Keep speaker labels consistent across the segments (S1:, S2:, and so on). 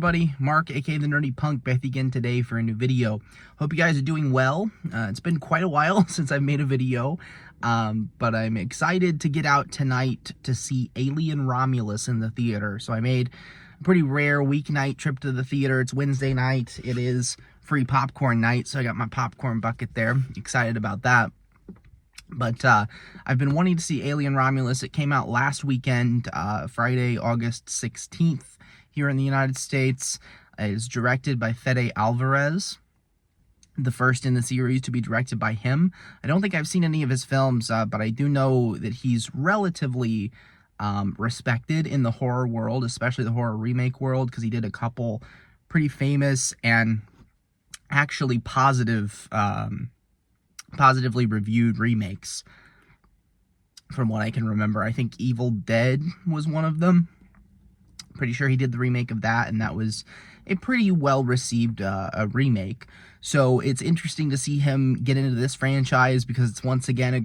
S1: everybody? Mark, aka the Nerdy Punk, back again today for a new video. Hope you guys are doing well. It's been quite a while since I've made a video, but I'm excited to get out tonight to see Alien Romulus in the theater. So I made a pretty rare weeknight trip to the theater. It's Wednesday night. It is free popcorn night, so I got my popcorn bucket there. Excited about that. But I've been wanting to see Alien Romulus. It came out last weekend, Friday, August 16th, here in the United States. It is directed by Fede Alvarez, the first in the series to be directed by him. I don't think I've seen any of his films, but I do know that he's relatively respected in the horror world, especially the horror remake world, because he did a couple pretty famous and actually positively reviewed remakes from what I can remember. I think Evil Dead was one of them. Pretty sure he did the remake of that, and that was a pretty well-received remake. So it's interesting to see him get into this franchise because it's once again a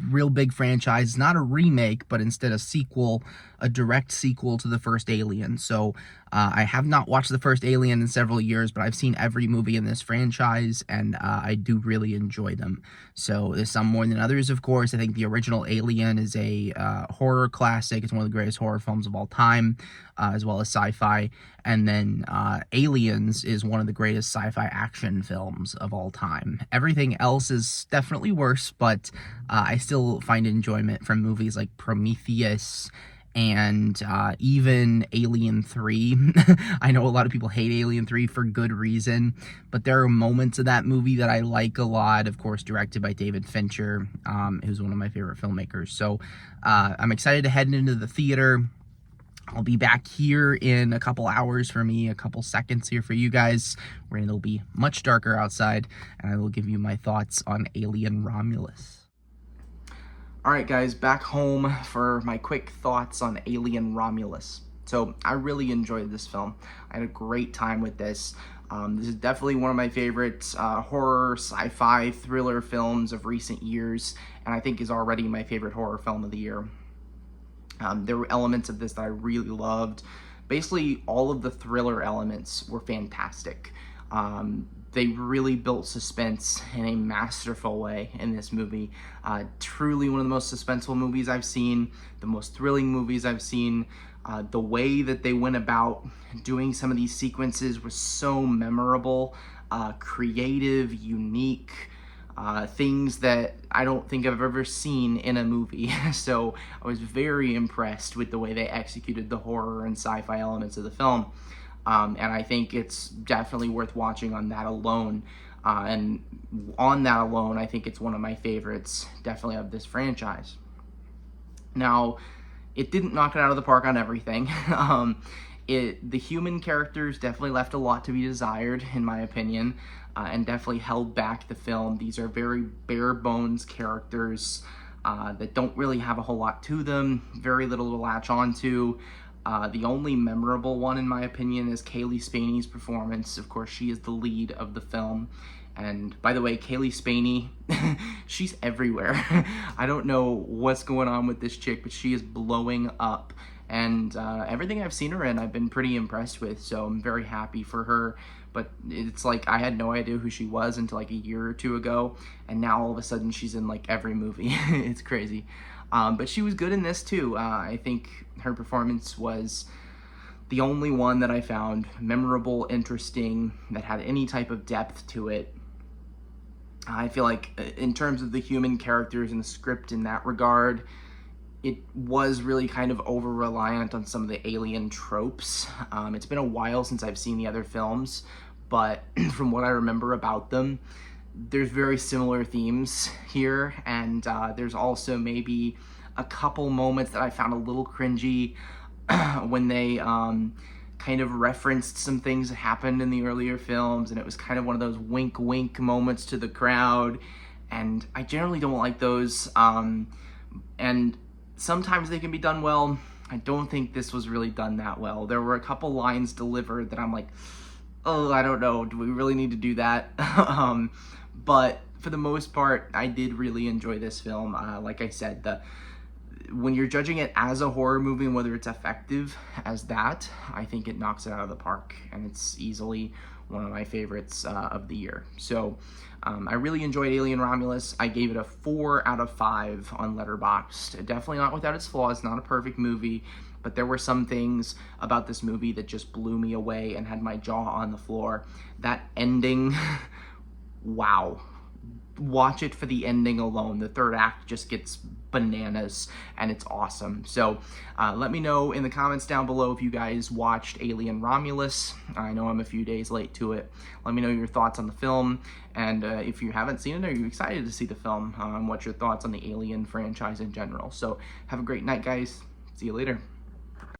S1: real big franchise. It's not a remake, but instead a sequel, a direct sequel to the first Alien. So I have not watched the first Alien in several years, but I've seen every movie in this franchise, and I do really enjoy them. So there's some more than others, of course. I think the original Alien is a horror classic. It's one of the greatest horror films of all time, as well as sci-fi. And then Aliens is one of the greatest sci-fi action films of all time. Everything else is definitely worse, but I still find enjoyment from movies like Prometheus and even Alien 3. I know a lot of people hate Alien 3 for good reason, but there are moments of that movie that I like a lot. Of course, directed by David Fincher, who's one of my favorite filmmakers. So I'm excited to head into the theater. I'll be back here in a couple hours for me, a couple seconds here for you guys, where it'll be much darker outside, and I will give you my thoughts on Alien Romulus. Alright guys, back home for my quick thoughts on Alien Romulus. So, I really enjoyed this film. I had a great time with this. This is definitely one of my favorite horror, sci-fi, thriller films of recent years, and I think is already my favorite horror film of the year. There were elements of this that I really loved. Basically, all of the thriller elements were fantastic. They really built suspense in a masterful way in this movie. Truly one of the most suspenseful movies I've seen, the most thrilling movies I've seen. The way that they went about doing some of these sequences was so memorable, creative, unique. Things that I don't think I've ever seen in a movie. So I was very impressed with the way they executed the horror and sci-fi elements of the film. And I think it's definitely worth watching on that alone. And on that alone, I think it's one of my favorites, definitely, of this franchise. Now, it didn't knock it out of the park on everything. The human characters definitely left a lot to be desired, in my opinion. And definitely held back the film. These are very bare bones characters that don't really have a whole lot to them, very little to latch onto. The only memorable one, in my opinion, is Cailee Spaeny's performance. Of course, she is the lead of the film. And by the way, Cailee Spaeny, she's everywhere. I don't know what's going on with this chick, but she is blowing up. And everything I've seen her in, I've been pretty impressed with, so I'm very happy for her. But it's like I had no idea who she was until like a year or two ago, and now all of a sudden she's in like every movie. It's crazy. But she was good in this too. I think her performance was the only one that I found memorable, interesting, that had any type of depth to it. I feel like in terms of the human characters and the script in that regard, it was really kind of over-reliant on some of the alien tropes. It's been a while since I've seen the other films, but from what I remember about them, there's very similar themes here, and there's also maybe a couple moments that I found a little cringy when they kind of referenced some things that happened in the earlier films, and it was kind of one of those wink-wink moments to the crowd, and I generally don't like those, and sometimes they can be done well. I don't think this was really done that well. There were a couple lines delivered that I'm like, oh, I don't know, do we really need to do that? But for the most part, I did really enjoy this film. Like I said, when you're judging it as a horror movie and whether it's effective as that, I think it knocks it out of the park, and it's easily one of my favorites of the year. So I really enjoyed Alien Romulus. I gave it a 4 out of 5 on Letterboxd. Definitely not without its flaws, not a perfect movie, but there were some things about this movie that just blew me away and had my jaw on the floor. That ending, wow. Watch it for the ending alone. The third act just gets bananas, and it's awesome. So let me know in the comments down below if you guys watched Alien Romulus. I know I'm a few days late to it. Let me know your thoughts on the film, and if you haven't seen it, are you excited to see the film? What's your thoughts on the Alien franchise in general? So have a great night, guys. See you later.